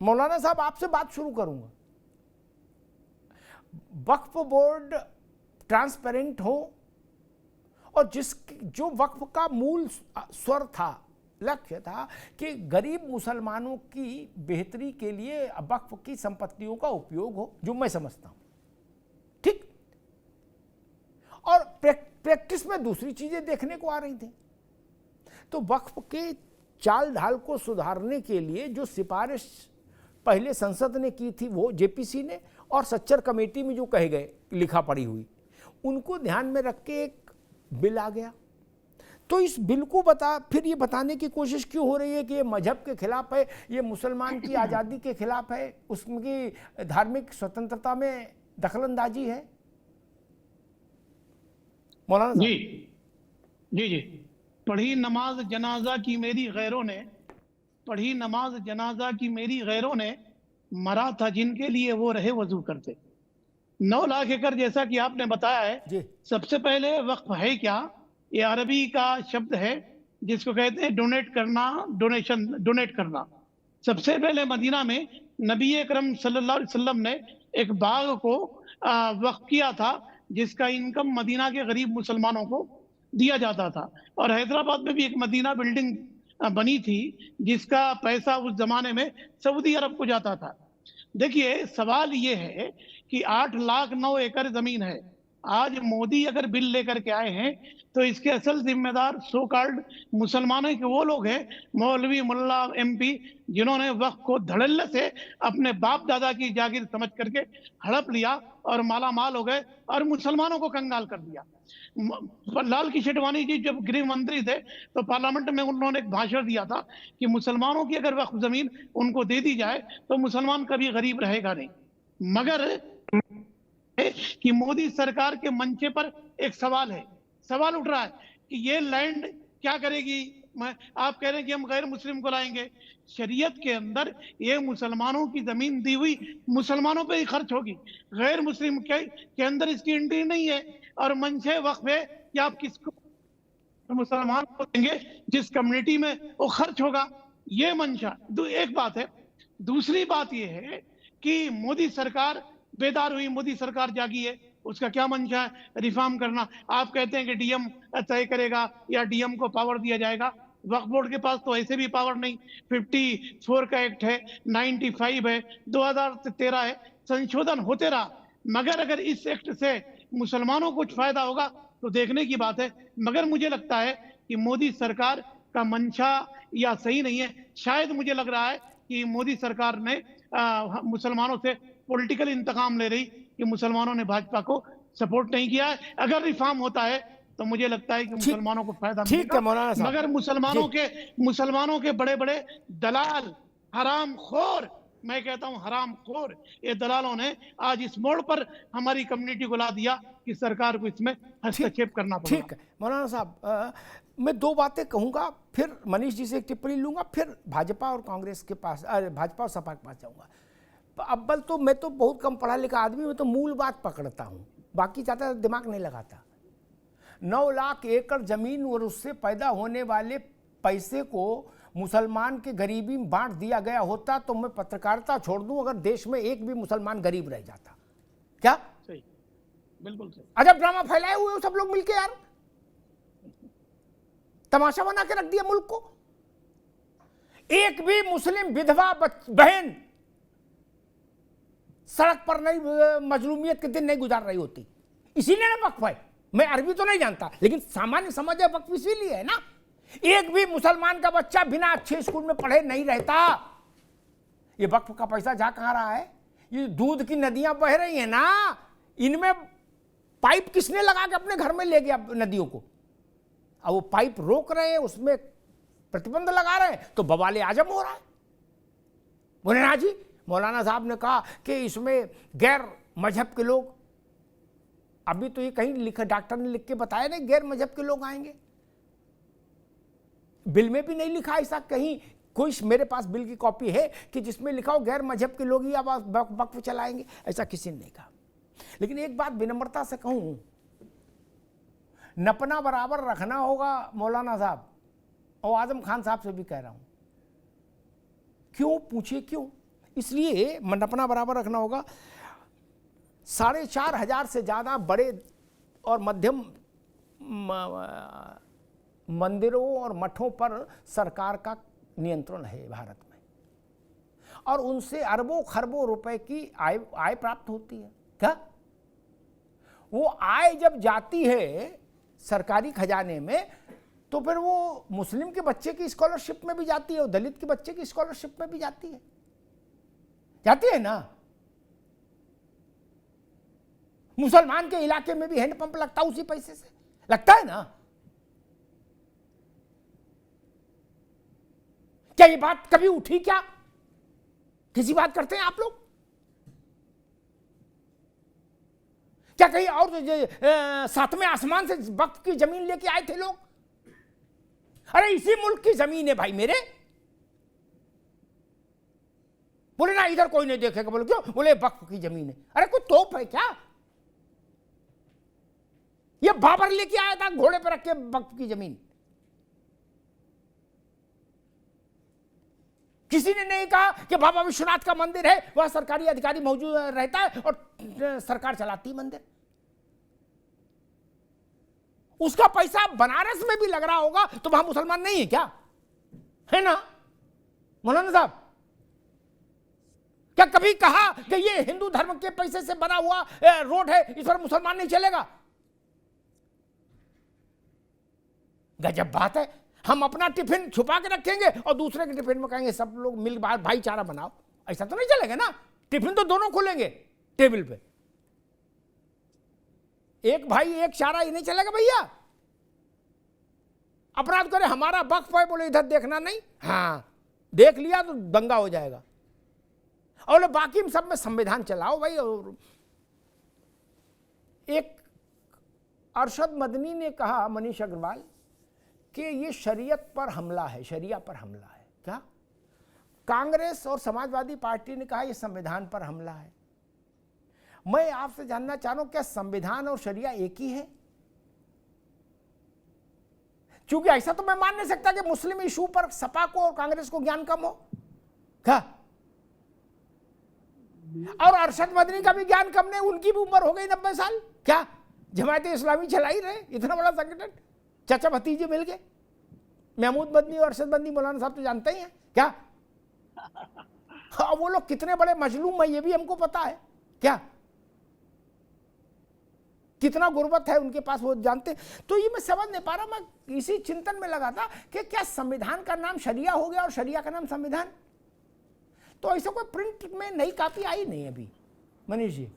मौलाना साहब आपसे बात शुरू करूंगा। वक्फ बोर्ड ट्रांसपेरेंट हो और जो वक्फ का मूल स्वर था, लक्ष्य था कि गरीब मुसलमानों की बेहतरी के लिए वक्फ की संपत्तियों का उपयोग हो, जो मैं समझता हूं ठीक, और प्रैक्टिस में दूसरी चीजें देखने को आ रही थी। तो वक्फ के चाल ढाल को सुधारने के लिए जो सिफारिश पहले संसद ने की थी, वो जेपीसी ने, और सच्चर कमेटी में जो कहे गए लिखा पड़ी हुई, उनको ध्यान में रख के एक बिल आ गया। तो इस बिल को फिर ये बताने की कोशिश क्यों हो रही है कि ये मजहब के खिलाफ है, ये मुसलमान की आज़ादी के खिलाफ है, उसकी धार्मिक स्वतंत्रता में दखलंदाजी है? मौलाना जी जी जी पढ़ी नमाज जनाजा की मेरी गैरों ने, पढ़ी नमाज जनाजा की मेरी गैरों ने, मरा था जिनके लिए वो रहे वजू करते। 9 लाख एकड़ जैसा कि आपने बताया है। सबसे पहले वक्फ है क्या? ये अरबी का शब्द है जिसको कहते हैं डोनेट करना, डोनेट करना। सबसे पहले मदीना में नबी अकरम सल्लल्लाहु अलैहि वसल्लम ने एक बाग को वक्फ किया था, जिसका इनकम मदीना के गरीब मुसलमानों को दिया जाता था। और हैदराबाद में भी एक मदीना बिल्डिंग बनी थी जिसका पैसा उस जमाने में सऊदी अरब को जाता था। देखिए, सवाल ये है कि 8,09,000 एकड़ जमीन है। आज मोदी अगर बिल लेकर के आए हैं तो इसके असल जिम्मेदार सो कॉल्ड मुसलमानों के वो लोग हैं, मौलवी, मुल्ला, एमपी, जिन्होंने वक्त को धड़ल्ले से अपने बाप दादा की जागीर समझ करके हड़प लिया और माला माल हो गए और मुसलमानों को कंगाल कर दिया। लाल कृष्ण आडवाणी जी जब गृह मंत्री थे तो पार्लियामेंट में उन्होंने एक भाषण दिया था कि मुसलमानों की अगर वक्फ जमीन उनको दे दी जाए तो मुसलमान कभी गरीब रहेगा नहीं। मगर कि मोदी सरकार के मंचे पर एक सवाल उठ रहा है कि ये लैंड क्या करेगी। आप कह रहे हैं कि हम गैर मुस्लिम को लाएंगे। शरीयत के अंदर ये मुसलमानों की जमीन दी हुई मुसलमानों पे ही खर्च होगी, गैर मुस्लिम के अंदर इसकी एंट्री नहीं है। और मंशे वक्फ है कि आप किसको मुसलमान को देंगे, जिस कम्युनिटी में वो खर्च होगा, ये मंशा एक बात है। दूसरी बात ये है कि मोदी सरकार बेदार हुई, मोदी सरकार जागी है, उसका क्या मंशा है? रिफॉर्म करना। आप कहते हैं कि डीएम तय करेगा या डीएम को पावर दिया जाएगा। वक्फ बोर्ड के पास तो ऐसे भी पावर नहीं। 54 का एक्ट है, 95 है, 2013 है, संशोधन होते रहा। मगर अगर इस एक्ट से मुसलमानों को कुछ फायदा होगा तो देखने की बात है। मगर मुझे लगता है कि मोदी सरकार का मंशा या सही नहीं है। शायद मुझे लग रहा है कि मोदी सरकार ने मुसलमानों से पॉलिटिकल इंतकाम ले रही कि मुसलमानों ने भाजपा को सपोर्ट नहीं किया है। अगर रिफॉर्म होता है तो मुझे लगता है कि मुसलमानों को फायदा मिलेगा। मगर मुसलमानों के बड़े बड़े दलाल, हरामखोर, मैं कहता हूं हरामखोर, ये दलालों ने आज इस मोड़ पर हमारी कम्युनिटी को ला दिया कि सरकार को इसमें हस्तक्षेप करना पड़ेगा। ठीक है मौलाना साहब, मैं 2 बातें कहूंगा, फिर मनीष जी से एक टिप्पणी लूंगा, फिर भाजपा और कांग्रेस के पास, भाजपा और सपा के पास जाऊंगा। अव्वल तो मैं तो बहुत कम पढ़ा लिखा आदमी, मैं तो मूल बात पकड़ता हूं, बाकी ज़्यादा दिमाग नहीं लगाता। 9 लाख एकड़ जमीन और उससे पैदा होने वाले पैसे को मुसलमान के गरीबी में बांट दिया गया होता तो मैं पत्रकारिता छोड़ दूं अगर देश में एक भी मुसलमान गरीब रह जाता। क्या सही? बिल्कुल सही। अजब ड्रामा फैलाए हुए हो सब लोग मिलके यार, तमाशा बना के रख दिया मुल्क को। एक भी मुस्लिम विधवा बहन सड़क पर नहीं, मजलूमियत के दिन नहीं गुजार रही होती। इसीलिए ना वक्फ है। मैं अरबी तो नहीं जानता लेकिन सामान्य समझ है वक्फ इसीलिए है ना। एक भी मुसलमान का बच्चा बिना अच्छे स्कूल में पढ़े नहीं रहता। ये वक्फ का पैसा जा कहां रहा है? ये दूध की नदियां बह रही हैं ना, इनमें पाइप किसने लगा के अपने घर में ले गया नदियों को? अब वो पाइप रोक रहे हैं, उसमें प्रतिबंध लगा रहे हैं तो बवाले आजम हो रहा है। बोले ना जी, मौलाना साहब ने कहा कि इसमें गैर मजहब के लोग, अभी तो ये कहीं लिखा, डॉक्टर ने लिख के बताया नहीं गैर मजहब के लोग आएंगे। बिल में भी नहीं लिखा ऐसा कहीं, कोई मेरे पास बिल की कॉपी है कि जिसमें लिखा हो गैर मजहब के लोग ही अब वक्फ चलाएंगे, ऐसा किसी ने नहीं कहा। लेकिन एक बात विनम्रता से कहूं, नपना बराबर रखना होगा मौलाना साहब, और आजम खान साहब से भी कह रहा हूं। क्यों पूछिए क्यों? इसलिए मंडपना बराबर रखना होगा। 4,500 से ज़्यादा बड़े और मध्यम मंदिरों और मठों पर सरकार का नियंत्रण है भारत में, और उनसे अरबों खरबों रुपए की आय प्राप्त होती है। क्या वो आय जब जाती है सरकारी खजाने में, तो फिर वो मुस्लिम के बच्चे की स्कॉलरशिप में भी जाती है और दलित के बच्चे की स्कॉलरशिप में भी जाती है ना। मुसलमान के इलाके में भी हैंडपंप लगता है, उसी पैसे से लगता है ना। क्या ये बात कभी उठी? क्या किसी बात करते हैं आप लोग? क्या कहीं और सातवें आसमान से वक्फ की जमीन लेके आए थे लोग? अरे इसी मुल्क की जमीन है भाई मेरे। बोले ना इधर कोई नहीं देखेगा। बोले क्यों? बोले वक्फ की जमीन है। अरे कोई तोप है क्या? ये बाबर लेके आया था घोड़े पर रख के वक्फ की जमीन। किसी ने नहीं कहा कि बाबा विश्वनाथ का मंदिर है, वह सरकारी अधिकारी मौजूद रहता है और सरकार चलाती है मंदिर। उसका पैसा बनारस में भी लग रहा होगा, तो वहां मुसलमान नहीं है क्या? है ना मौलाना साहब? क्या कभी कहा कि ये हिंदू धर्म के पैसे से बना हुआ रोड है, इस पर मुसलमान नहीं चलेगा? गजब बात है। हम अपना टिफिन छुपा के रखेंगे और दूसरे के टिफिन में कहेंगे सब लोग मिल भाईचारा बनाओ। ऐसा तो नहीं चलेगा ना। टिफिन तो दोनों खोलेंगे टेबल पे। एक भाई एक चारा, ये नहीं चलेगा भैया। अपराध करे हमारा वक्फ है, बोले इधर देखना नहीं। हाँ देख लिया तो दंगा हो जाएगा। और बाकी सब में संविधान चलाओ भाई। और एक अरशद मदनी ने कहा, मनीष अग्रवाल, कि ये शरीयत पर हमला है, शरिया पर हमला है। क्या? कांग्रेस और समाजवादी पार्टी ने कहा ये संविधान पर हमला है। मैं आपसे जानना चाह रहा हूं, क्या संविधान और शरिया एक ही है? क्योंकि ऐसा तो मैं मान नहीं सकता कि मुस्लिम इशू पर सपा को और कांग्रेस को ज्ञान कम हो। क्या? और अरशद मदनी का भी ज्ञान कम नहीं, उनकी भी उम्र हो गई 90 साल। क्या जमात इस्लामी चला ही रहे इतना बड़ा संगठन? चाचा भतीजे मिल गए। महमूद मदनी और अरशद मदनी मौलाना साहब तो जानते ही हैं। क्या हाँ, वो लोग कितने बड़े मजलूम है ये भी हमको पता है। क्या कितना गुर्बत है उनके पास, वो जानते। तो ये मैं समझ नहीं पा रहा। मैं इसी चिंतन में लगा था कि क्या संविधान का नाम शरिया हो गया और शरिया का नाम संविधान? तो ऐसा कोई प्रिंट में नई कॉपी आई नहीं अभी। मनीष जी।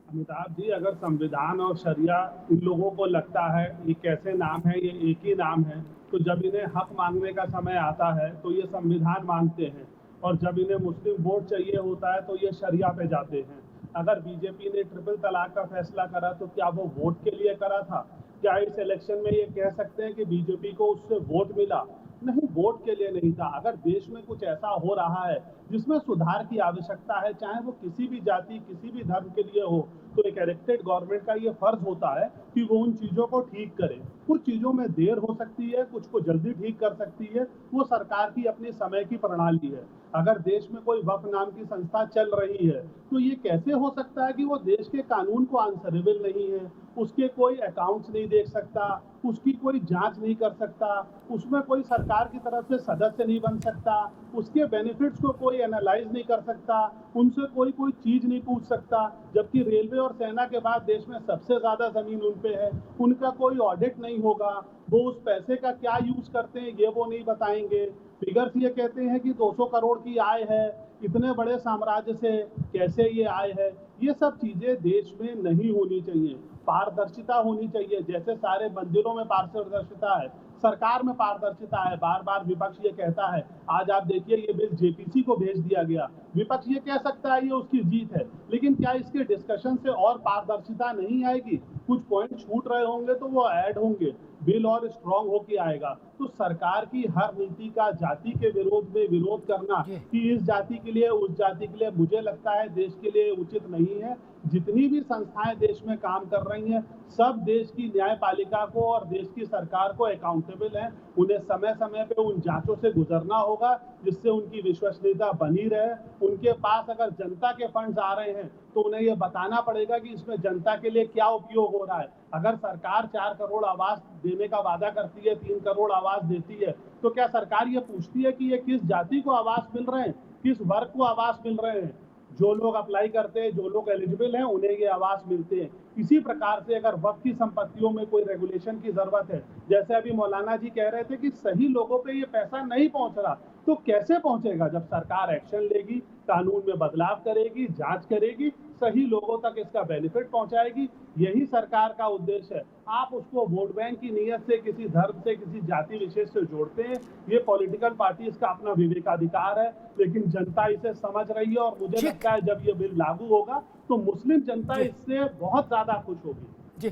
अमिताभ जी, अगर संविधान और शरिया इन लोगों को लगता है ये कैसे नाम है, ये एक ही नाम है, तो जब इन्हें हक मांगने का समय आता है तो ये संविधान मांगते हैं, और जब इन्हें मुस्लिम वोट चाहिए होता है तो ये शरिया पे जाते हैं। अगर बीजेपी ने ट्रिपल तलाक का फैसला करा तो क्या वो वोट के लिए करा था? क्या इस इलेक्शन में ये कह सकते हैं कि बीजेपी को उससे वोट मिला? नहीं, वोट के लिए नहीं था। अगर देश में कुछ ऐसा हो रहा है जिसमें सुधार की आवश्यकता है, चाहे वो किसी भी जाति किसी भी धर्म के लिए हो, तो एक इलेक्टेड गवर्नमेंट का ये फर्ज होता है कि वो उन चीजों को ठीक करे। कुछ चीजों में देर हो सकती है, कुछ को जल्दी ठीक कर सकती है, वो सरकार की अपनी समय की प्रणाली है। अगर देश में कोई वक्फ नाम की संस्था चल रही है तो ये कैसे हो सकता है कि वो देश के कानून को आंसरेबल नहीं है, उसके कोई अकाउंट्स नहीं देख सकता, उसकी कोई जांच नहीं कर सकता, उसमें कोई सरकार की तरफ से सदस्य नहीं बन सकता, उसके बेनिफिट्स को कोई एनालाइज नहीं कर सकता, उनसे कोई चीज नहीं पूछ सकता, जबकि रेलवे और सेना के बाद देश में सबसे ज्यादा जमीन उन पे है। उनका कोई ऑडिट नहीं होगा, वो उस पैसे का क्या यूज करते हैं ये वो नहीं बताएंगे। फिगर्स ये कहते हैं कि 200 करोड़ की आय है, इतने बड़े साम्राज्य से कैसे ये आय है? ये सब चीजें देश में नहीं होनी चाहिए। पारदर्शिता होनी चाहिए। जैसे सारे मंदिरों में पारदर्शिता है, सरकार में पारदर्शिता है। बार बार विपक्ष ये कहता है, आज आप देखिए ये बिल जेपीसी को भेज दिया गया। विपक्ष ये कह सकता है ये उसकी जीत है, लेकिन क्या इसके डिस्कशन से और पारदर्शिता नहीं आएगी? कुछ पॉइंट छूट रहे होंगे तो वो ऐड होंगे, बिल और स्ट्रांग होके आएगा। तो सरकार की हर नीति का जाति के विरोध में विरोध करना कि इस जाति के लिए उस जाति के लिए, मुझे लगता है देश के लिए उचित नहीं है। जितनी भी संस्थाएं देश में काम कर रही हैं, सब देश की न्यायपालिका को और देश की सरकार को अकाउंटेबल हैं। उन्हें समय समय पे उन जांचों से गुजरना होगा जिससे उनकी विश्वसनीयता बनी रहे। उनके पास अगर जनता के फंड्स आ रहे हैं तो उन्हें यह बताना पड़ेगा कि इसमें जनता के लिए क्या उपयोग हो रहा है। अगर सरकार 4 करोड़ आवास देने का वादा करती है, 3 करोड़ आवास देती है, तो क्या सरकार ये पूछती है कि ये किस जाति को आवास मिल रहे हैं, किस वर्ग को आवास मिल रहे हैं? जो लोग अप्लाई करते हैं, जो लोग एलिजिबल हैं, उन्हें ये आवास मिलते हैं। इसी प्रकार से अगर वक्फ की संपत्तियों में कोई रेगुलेशन की जरूरत है, जैसे अभी मौलाना जी कह रहे थे कि सही लोगों पे ये पैसा नहीं पहुंच रहा, तो कैसे पहुंचेगा? जब सरकार एक्शन लेगी, कानून में बदलाव करेगी, जांच करेगी, सही लोगों तक इसका बेनिफिट पहुंचाएगी। यही सरकार का उद्देश्य है। आप उसको वोट बैंक की नीयत से, किसी धर्म से, किसी जाति विशेष से जोड़ते हैं, ये पॉलिटिकल पार्टीज का अपना विवेकाधिकार है, लेकिन जनता इसे समझ रही है। और मुझे लगता है जब ये बिल लागू होगा तो मुस्लिम जनता इससे बहुत ज्यादा खुश होगी। जी,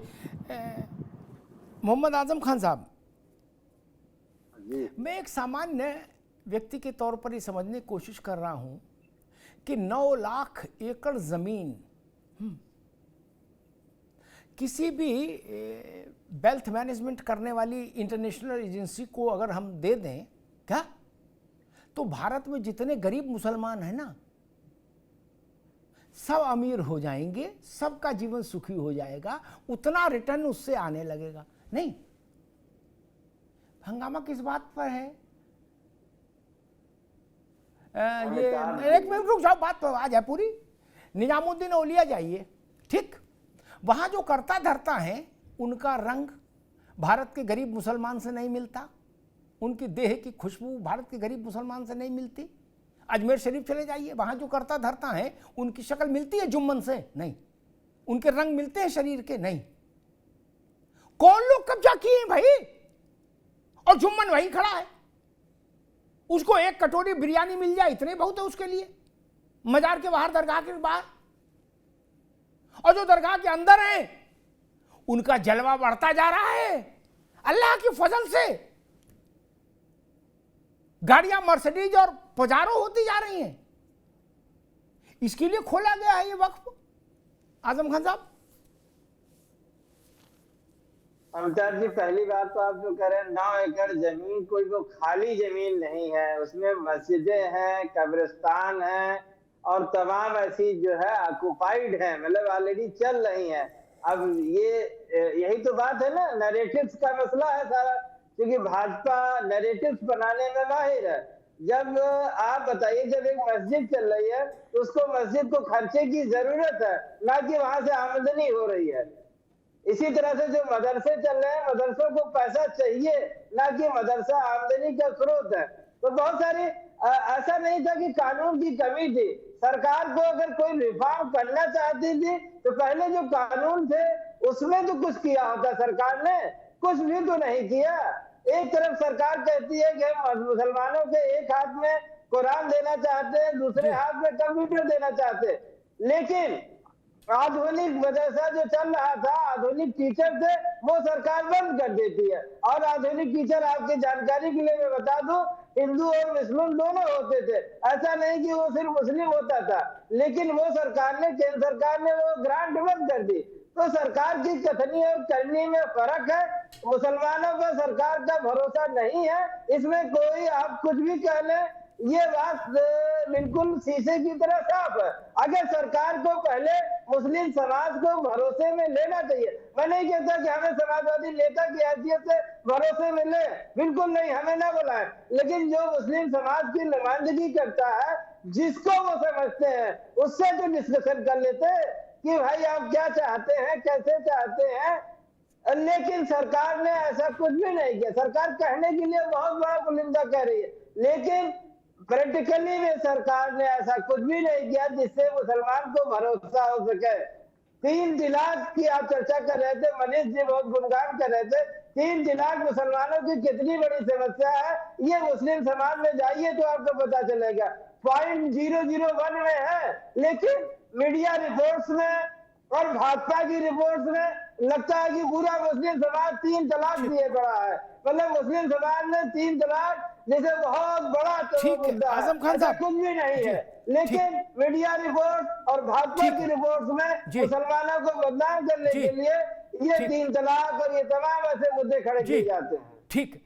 मोहम्मद आजम खान साहब, मैं एक सामान्य व्यक्ति के तौर पर ये समझने की कोशिश कर रहा हूं कि 9 लाख एकड़ जमीन किसी भी वेल्थ मैनेजमेंट करने वाली इंटरनेशनल एजेंसी को अगर हम दे दें क्या, तो भारत में जितने गरीब मुसलमान हैं ना, सब अमीर हो जाएंगे, सबका जीवन सुखी हो जाएगा, उतना रिटर्न उससे आने लगेगा। नहीं, हंगामा किस बात पर है? ये एक मिनट रुक जाओ, बात पर आ जाए पूरी। निजामुद्दीन औलिया जाइए, ठीक, वहां जो करता धरता है उनका रंग भारत के गरीब मुसलमान से नहीं मिलता, उनकी देह की खुशबू भारत के गरीब मुसलमान से नहीं मिलती। अजमेर शरीफ चले जाइए, वहां जो करता धरता है उनकी शक्ल मिलती है जुम्मन से? नहीं। उनके रंग मिलते हैं शरीर के? नहीं। कौन लोग कब्जा किए हैं भाई? और जुम्मन वहीं खड़ा है, उसको एक कटोरी बिरयानी मिल जाए इतने बहुत है उसके लिए, मजार के बाहर, दरगाह के बाहर। और जो दरगाह के अंदर है उनका जलवा बढ़ता जा रहा है अल्लाह की फजल से। गाड़ियां मर्सिडीज और पजारो होती जा रही हैं। इसके लिए खोला गया है ये वक्फ। आजम खान साहब, अमिताभ जी, पहली बात तो आप जो कह रहे हैं 9 एकड़ जमीन कोई वो खाली जमीन नहीं है, उसमें मस्जिदें हैं, कब्रिस्तान हैं और तमाम ऐसी जो है ऑक्युपाइड है, मतलब ऑलरेडी चल रही हैं। अब यही तो बात है ना, नैरेटिव्स का मसला है सारा, क्योंकि भाजपा नैरेटिव्स बनाने में माहिर है। जब आप बताइए, जब एक मस्जिद चल रही है तो उसको मस्जिद को खर्चे की जरूरत है, ना कि वहां से आमदनी हो रही है। इसी तरह से जो मदरसे चल रहे हैं, मदरसों को पैसा चाहिए, ना कि मदरसा आमदनी का स्रोत है। तो बहुत सारी ऐसा नहीं था कि कानून की कमी थी। सरकार को अगर कोई रिफॉर्म करना चाहती थी तो पहले जो कानून थे उसमें तो कुछ किया होता। सरकार ने कुछ भी तो नहीं किया। एक तरफ सरकार कहती है कि हम मुसलमानों के एक हाथ में कुरान देना चाहते हैं, दूसरे हाथ में कंप्यूटर देना चाहते हैं, लेकिन आधुनिक मदरसा जो चल रहा था, आधुनिक टीचर थे, वो सरकार बंद कर देती है। और आधुनिक टीचर, आपकी जानकारी के लिए मैं बता दूं, हिंदू और मुस्लिम दोनों होते थे। ऐसा नहीं कि वो सिर्फ मुस्लिम होता था, लेकिन वो सरकार ने, केंद्र सरकार ने वो ग्रांट बंद कर दी। तो सरकार की कथनी और करनी में फर्क है। मुसलमानों पर सरकार का भरोसा नहीं है, इसमें कोई आप कुछ भी कह लें, ये बात बिल्कुल शीशे की तरह साफ है। अगर सरकार को पहले मुस्लिम समाज को भरोसे में लेना चाहिए। मैं नहीं कहता कि हमें समाजवादी नेता की हैसियत से भरोसे में ले, बिल्कुल नहीं, हमें ना बुलाएं, लेकिन जो मुस्लिम समाज की नुमाइंदगी करता है, जिसको वो समझते हैं, उससे तो डिस्कशन कर लेते कि भाई आप क्या चाहते हैं, कैसे चाहते हैं। लेकिन सरकार ने ऐसा कुछ भी नहीं किया। सरकार कहने के लिए बहुत बड़ा बुलंदा कह रही है, लेकिन प्रैक्टिकली में सरकार ने ऐसा कुछ भी नहीं किया जिससे मुसलमान को भरोसा हो सके। 3 तलाक की आप चर्चा कर रहे थे, मनीष जी बहुत गुणगान कर रहे थे। 3 तलाक मुसलमानों की कितनी बड़ी समस्या है, ये मुस्लिम समाज में जाइए तो आपको पता चलेगा। 0.001 में है, लेकिन मीडिया रिपोर्ट्स में और भाजपा की रिपोर्ट्स में लगता है कि पूरा मुस्लिम समाज 3 तलाक दिए पड़ा है। मतलब मुस्लिम समाज ने 3 तलाक जैसे बहुत बड़ा ठीक है, मुद्दा आजम खान ऐसा साहब। कुछ भी नहीं जी, है, लेकिन मीडिया रिपोर्ट और भाजपा ठीक की है। रिपोर्ट में जी। मुसलमानों को बदनाम करने जी। के लिए ये ठीक। 3 तलाक और ये तमाम ऐसे मुद्दे खड़े जी किए जाते हैं। ठीक।